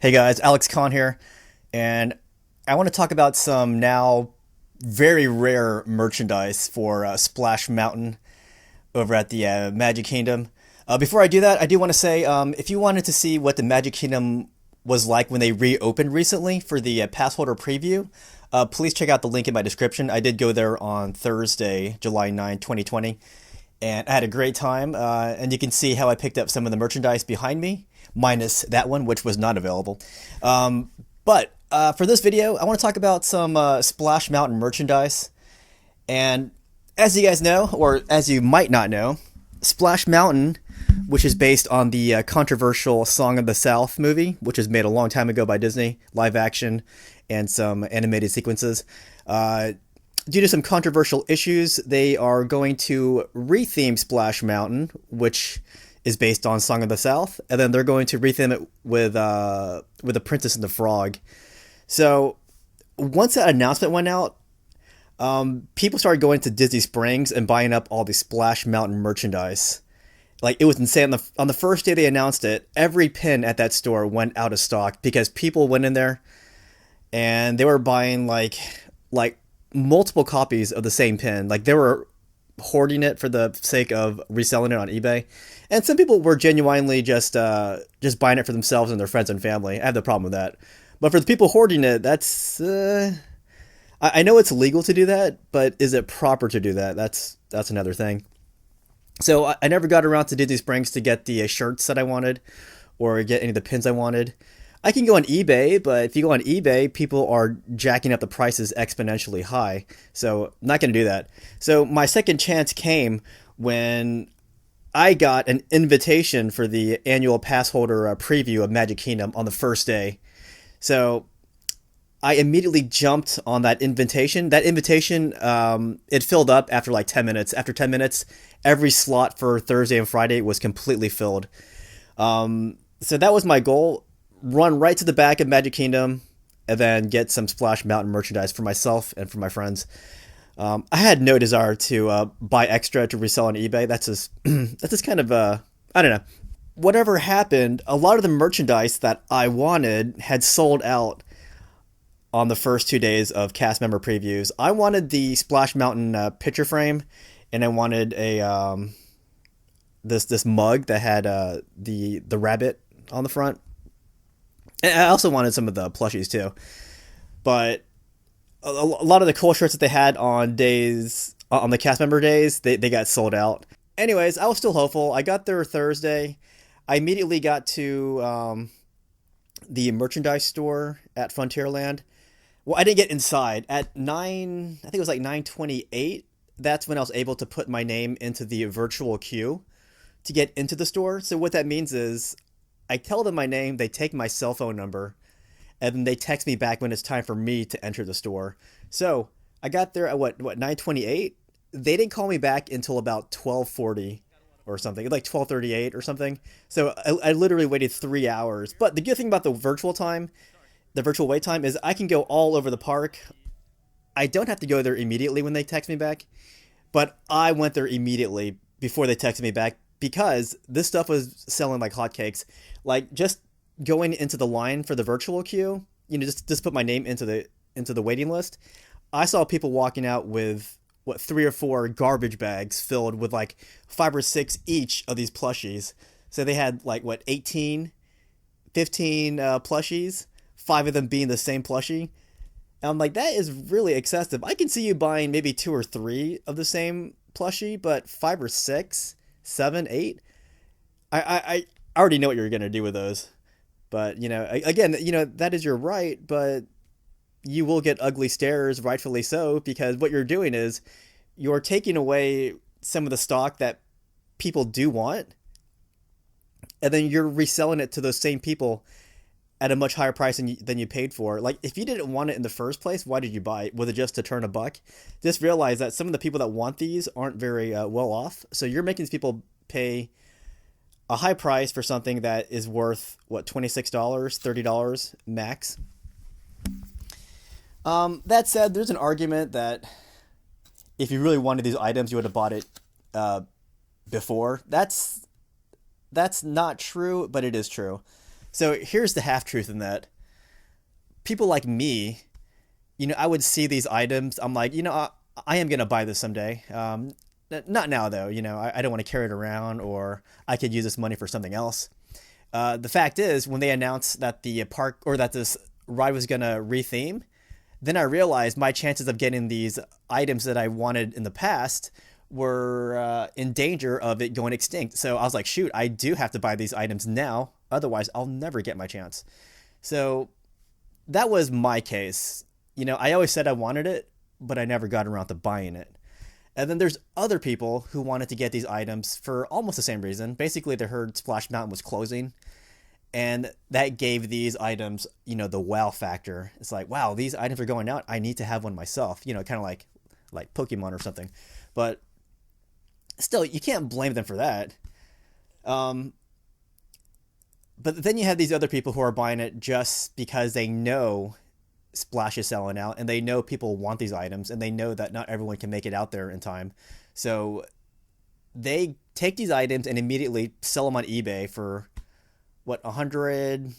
Hey guys, Alex Kahn here, and I want to talk about some now very rare merchandise for Splash Mountain over at the Magic Kingdom. Before I do that, I do want to say if you wanted to see what the Magic Kingdom was like when they reopened recently for the pass holder preview, please check out the link in my description. I did go there on Thursday, July 9, 2020, and I had a great time. And you can see how I picked up some of the merchandise behind me, minus that one, which was not available. But for this video, I want to talk about some Splash Mountain merchandise. And as you guys know, or as you might not know, Splash Mountain, which is based on the controversial Song of the South movie, which was made a long time ago by Disney, live action, and some animated sequences. Due to some controversial issues, they are going to retheme Splash Mountain, which is based on Song of the South, and then they're going to retheme it with The Princess and the Frog. So once that announcement went out, people started going to Disney Springs and buying up all the Splash Mountain merchandise. Like, it was insane. On the first day they announced it, every pin at that store went out of stock because people went in there and they were buying like multiple copies of the same pin. Like, they were hoarding it for the sake of reselling it on eBay. And some people were genuinely just buying it for themselves and their friends and family. I have no problem with that. But for the people hoarding it, that's I know it's legal to do that, but is it proper to do that? That's another thing. So I never got around to Disney Springs to get the shirts that I wanted or get any of the pins I wanted. I can go on eBay, but if you go on eBay, people are jacking up the prices exponentially high. So I'm not going to do that. So my second chance came when I got an invitation for the annual pass holder preview of Magic Kingdom on the first day. So I immediately jumped on that invitation. That invitation, it filled up after like 10 minutes. After 10 minutes, every slot for Thursday and Friday was completely filled. So that was my goal. Run right to the back of Magic Kingdom and then get some Splash Mountain merchandise for myself and for my friends. I had no desire to buy extra to resell on eBay. That's just kind of, I don't know. Whatever happened, a lot of the merchandise that I wanted had sold out on the first 2 days of cast member previews. I wanted the Splash Mountain picture frame, and I wanted a this mug that had the rabbit on the front. And I also wanted some of the plushies too. But a lot of the cool shirts that they had on the cast member days, they got sold out. Anyways, I was still hopeful. I got there Thursday. I immediately got to the merchandise store at Frontierland. Well, I didn't get inside. At 9, I think it was like 9:28, that's when I was able to put my name into the virtual queue to get into the store. So what that means is I tell them my name, they take my cell phone number, and then they text me back when it's time for me to enter the store. So I got there at what 9:28? They didn't call me back until about 12:40 or something, like 12:38 or something. So I literally waited 3 hours. But the good thing about the virtual wait time, is I can go all over the park. I don't have to go there immediately when they text me back, but I went there immediately before they texted me back because this stuff was selling like hotcakes. Like, just going into the line for the virtual queue, just put my name into the waiting list. I saw people walking out with what 3 or 4 garbage bags filled with like 5 or 6 each of these plushies. So they had like what 18, 15 plushies, 5 of them being the same plushie. And I'm like, that is really excessive. I can see you buying maybe 2 or 3 of the same plushie, but 5 or 6, 7, 8. I already know what you're gonna do with those. But again, that is your right, but you will get ugly stares, rightfully so, because what you're doing is you're taking away some of the stock that people do want, and then you're reselling it to those same people at a much higher price than you paid for. Like, if you didn't want it in the first place, why did you buy it? Was it just to turn a buck? Just realize that some of the people that want these aren't very well off, so you're making these people pay a high price for something that is worth, what, $26, $30 max. That said, there's an argument that if you really wanted these items, you would have bought it before. That's not true, but it is true. So here's the half truth in that. People like me, I would see these items. I'm like, I am gonna buy this someday. Not now though. I don't want to carry it around, or I could use this money for something else. The fact is, when they announced that the park or that this ride was gonna retheme, then I realized my chances of getting these items that I wanted in the past were in danger of it going extinct. So I was like, shoot, I do have to buy these items now. Otherwise, I'll never get my chance. So that was my case. I always said I wanted it, but I never got around to buying it. And then there's other people who wanted to get these items for almost the same reason. Basically, they heard Splash Mountain was closing, and that gave these items, the wow factor. It's like, wow, these items are going out. I need to have one myself. Kind of like Pokemon or something. But still, you can't blame them for that. But then you have these other people who are buying it just because they know Splash is selling out, and they know people want these items, and they know that not everyone can make it out there in time. So they take these items and immediately sell them on eBay for what, $100,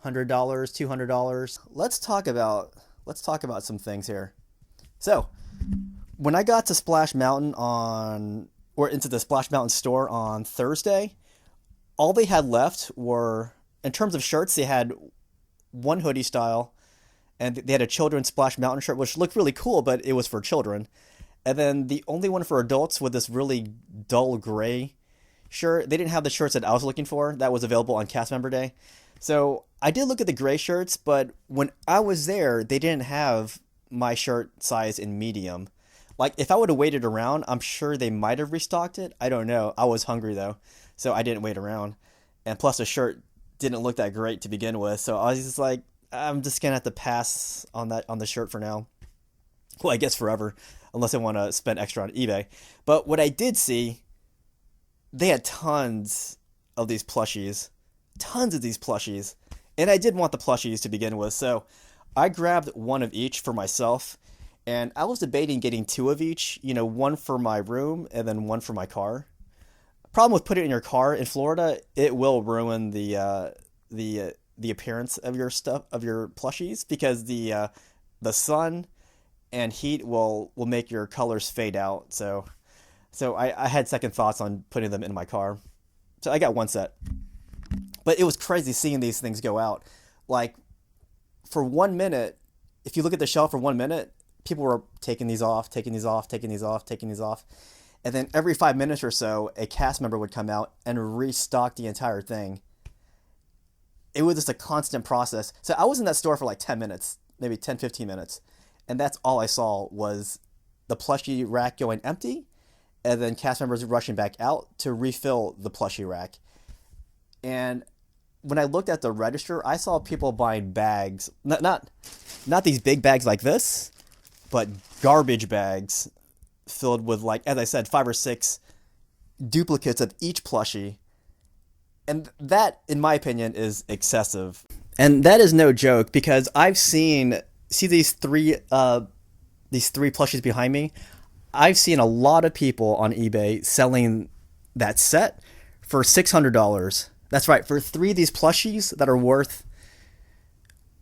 $200. Let's talk about some things here. So when I got to Splash Mountain into the Splash Mountain store on Thursday, all they had left were, in terms of shirts, they had one hoodie style, and they had a children's Splash Mountain shirt, which looked really cool, but it was for children. And then the only one for adults with this really dull gray shirt. They didn't have the shirts that I was looking for that was available on cast member day. So I did look at the gray shirts, but when I was there, they didn't have my shirt size in medium. Like, if I would have waited around, I'm sure they might have restocked it. I don't know. I was hungry though, so I didn't wait around. And plus the shirt didn't look that great to begin with. So I was just like, I'm just gonna have to pass on the shirt for now. Well, I guess forever, unless I want to spend extra on eBay. But what I did see, they had tons of these plushies. And I did want the plushies to begin with. So I grabbed one of each for myself. And I was debating getting two of each, one for my room and then one for my car. Problem with putting it in your car in Florida, it will ruin the appearance of your stuff, of your plushies, because the sun and heat will make your colors fade out. So I had second thoughts on putting them in my car. So I got one set. But it was crazy seeing these things go out. Like, for 1 minute, if you look at the shelf for 1 minute, people were taking these off. And then every 5 minutes or so, a cast member would come out and restock the entire thing. It was just a constant process. So I was in that store for like 10 minutes, maybe 10, 15 minutes. And that's all I saw was the plushie rack going empty, and then cast members rushing back out to refill the plushie rack. And when I looked at the register, I saw people buying bags, not these big bags like this, but garbage bags filled with, like, as I said, 5 or 6 duplicates of each plushie. And that, in my opinion, is excessive. And that is no joke, because I've see these three plushies behind me. I've seen a lot of people on eBay selling that set for $600. That's right, for 3 of these plushies that are worth,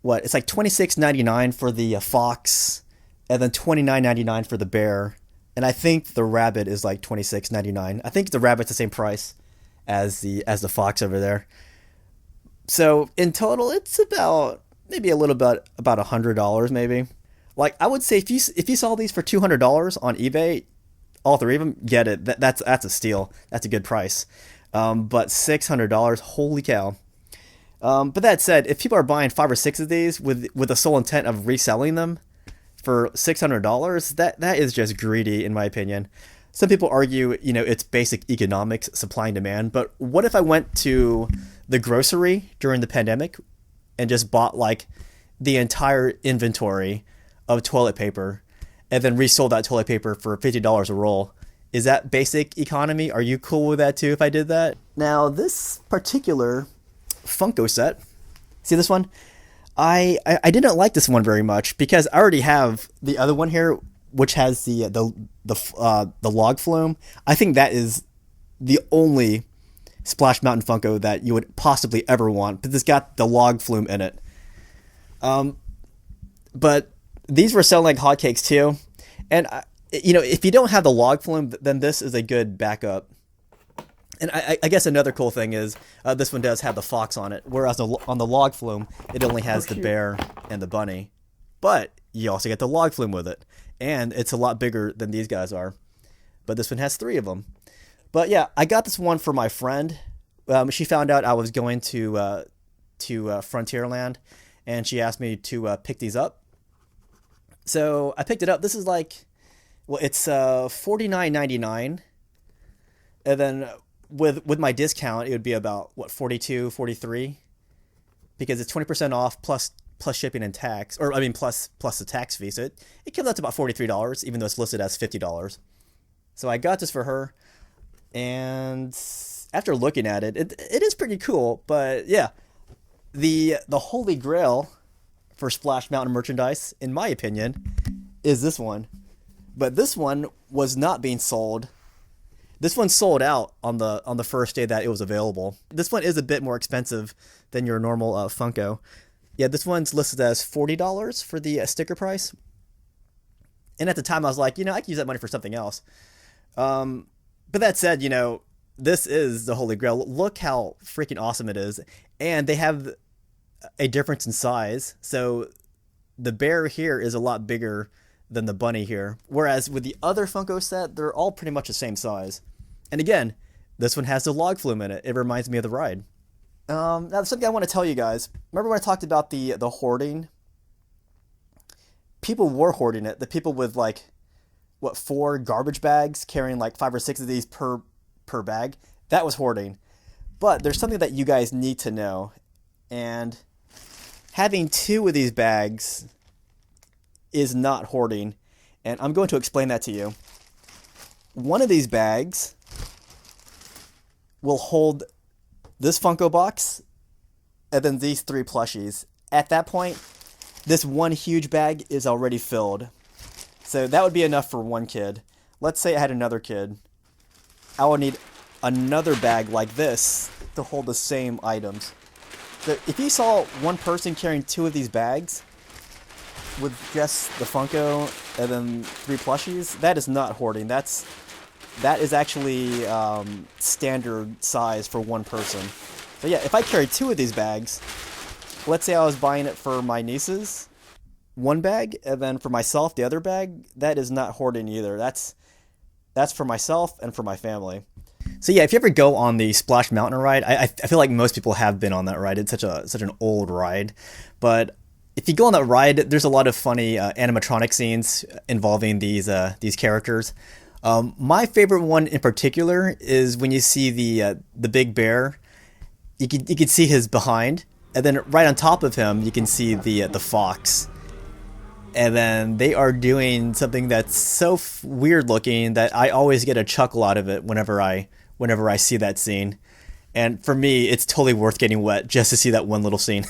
what? It's like $26.99 for the fox, and then $29.99 for the bear. And I think the rabbit is like $26.99. I think the rabbit's the same price as the fox over there. So in total, it's about maybe a little bit about $100 maybe. Like, I would say if you saw these for $200 on eBay, all 3 of them, get it. That's a steal. That's a good price. But $600, holy cow. But that said, if people are buying 5 or 6 of these with the sole intent of reselling them for $600, that is just greedy, in my opinion. Some people argue, it's basic economics, supply and demand. But what if I went to the grocery during the pandemic and just bought like the entire inventory of toilet paper and then resold that toilet paper for $50 a roll? Is that basic economy? Are you cool with that too if I did that? Now, this particular Funko set, see this one? I didn't like this one very much because I already have the other one here, which has the log flume. I think that is the only Splash Mountain Funko that you would possibly ever want, but it's got the log flume in it. But these were selling like hotcakes too, and if you don't have the log flume, then this is a good backup. And I guess another cool thing is this one does have the fox on it, whereas on the log flume it only has the bear and the bunny. But you also get the log flume with it, and it's a lot bigger than these guys are. But this one has 3 of them. But yeah, I got this one for my friend. She found out I was going to Frontierland, and she asked me to pick these up. So I picked it up. This is like, well, it's $49.99, and then with my discount, it would be about what, $42, $43, because it's 20% off plus shipping and tax, or I mean plus the tax fee. So it comes out to about $43, even though it's listed as $50. So I got this for her, and after looking at it, it is pretty cool. But yeah, the holy grail for Splash Mountain merchandise, in my opinion, is this one. But this one was not being sold. This one sold out on the first day that it was available. This one is a bit more expensive than your normal Funko. Yeah, this one's listed as $40 for the sticker price. And at the time, I was like, I could use that money for something else. But that said, this is the holy grail. Look how freaking awesome it is. And they have a difference in size. So the bear here is a lot bigger than the bunny here. Whereas with the other Funko set, they're all pretty much the same size. And again, this one has the log flume in it. It reminds me of the ride. Now, something I want to tell you guys. Remember when I talked about the hoarding? People were hoarding it. The people with 4 garbage bags carrying 5 or 6 of these per bag. That was hoarding. But there's something that you guys need to know. And having 2 of these bags is not hoarding. And I'm going to explain that to you. One of these bags will hold this Funko box and then these 3 plushies. At that point, this one huge bag is already filled. So that would be enough for one kid. Let's say I had another kid. I would need another bag like this to hold the same items. So if you saw one person carrying 2 of these bags with just the Funko and then 3 plushies, that is not hoarding. That is actually standard size for one person. But yeah, if I carry 2 of these bags, let's say I was buying it for my nieces, one bag, and then for myself, the other bag, that is not hoarding either. That's for myself and for my family. So yeah, if you ever go on the Splash Mountain ride, I feel like most people have been on that ride. It's such an old ride. But if you go on that ride, there's a lot of funny animatronic scenes involving these characters. My favorite one in particular is when you see the big bear. You can see his behind, and then right on top of him, you can see the fox. And then they are doing something that's so weird looking that I always get a chuckle out of it whenever I see that scene. And for me, it's totally worth getting wet just to see that one little scene.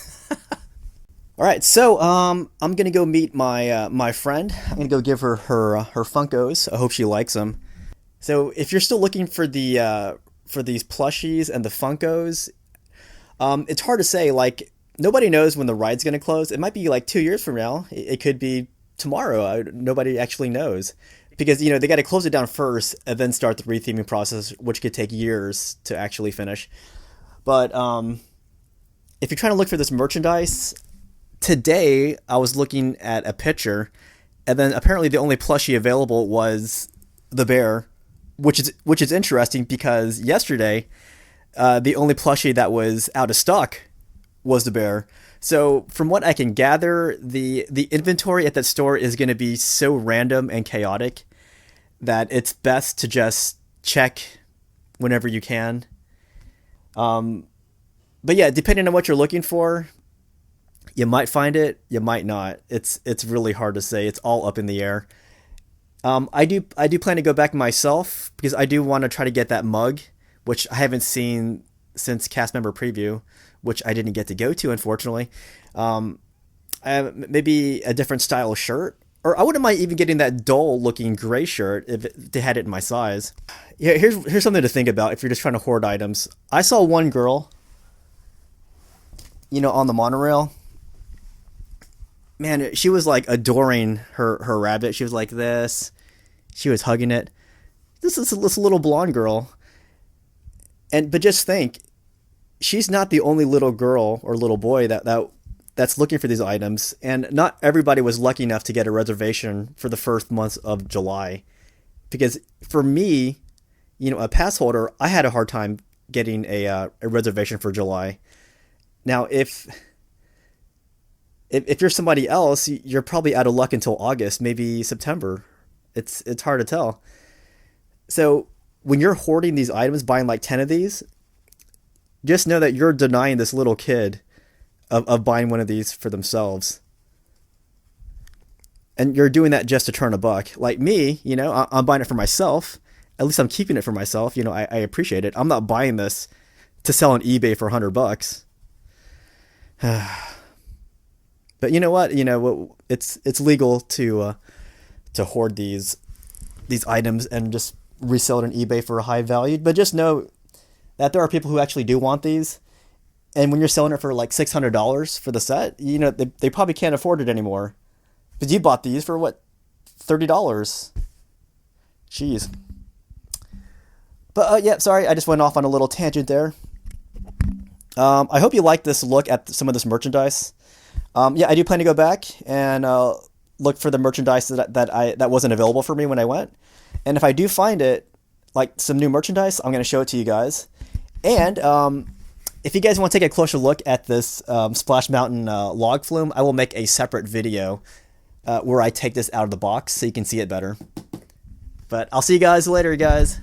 All right, so I'm gonna go meet my friend. I'm gonna go give her Funkos. I hope she likes them. So if you're still looking for these plushies and the Funkos, it's hard to say. Nobody knows when the ride's gonna close. It might be 2 years from now. It could be tomorrow. Nobody actually knows because they got to close it down first and then start the retheming process, which could take years to actually finish. But if you're trying to look for this merchandise. Today, I was looking at a picture, and then apparently the only plushie available was the bear, which is interesting because yesterday, the only plushie that was out of stock was the bear. So from what I can gather, the inventory at that store is going to be so random and chaotic that it's best to just check whenever you can. But yeah, depending on what you're looking for, you might find it, you might not. It's really hard to say. It's all up in the air. I do plan to go back myself because I do want to try to get that mug, which I haven't seen since cast member preview, which I didn't get to go to, unfortunately. Maybe a different style shirt Or I wouldn't mind even getting that dull looking gray shirt if they had it in my size. Yeah, here's something to think about if you're just trying to hoard items. I saw one girl, on the monorail. Man, she was like adoring her rabbit. She was like this. She was hugging it. This is this little blonde girl. But just think, she's not the only little girl or little boy that's looking for these items, and not everybody was lucky enough to get a reservation for the first month of July. Because for me, a pass holder, I had a hard time getting a reservation for July. Now, if you're somebody else, you're probably out of luck until August, maybe September. It's hard to tell. So when you're hoarding these items, buying like 10 of these, just know that you're denying this little kid of buying one of these for themselves. And you're doing that just to turn a buck. Like me, I'm buying it for myself. At least I'm keeping it for myself. I appreciate it. I'm not buying this to sell on eBay for $100. But you know what? It's legal to hoard these items and just resell it on eBay for a high value. But just know that there are people who actually do want these. And when you're selling it for like $600 for the set, they probably can't afford it anymore. Because you bought these for what? $30. Jeez. But yeah, sorry, I just went off on a little tangent there. I hope you liked this look at some of this merchandise. Yeah, I do plan to go back and look for the merchandise that wasn't available for me when I went. And if I do find it, like some new merchandise, I'm going to show it to you guys. And if you guys want to take a closer look at this Splash Mountain log flume, I will make a separate video where I take this out of the box so you can see it better. But I'll see you guys later, guys.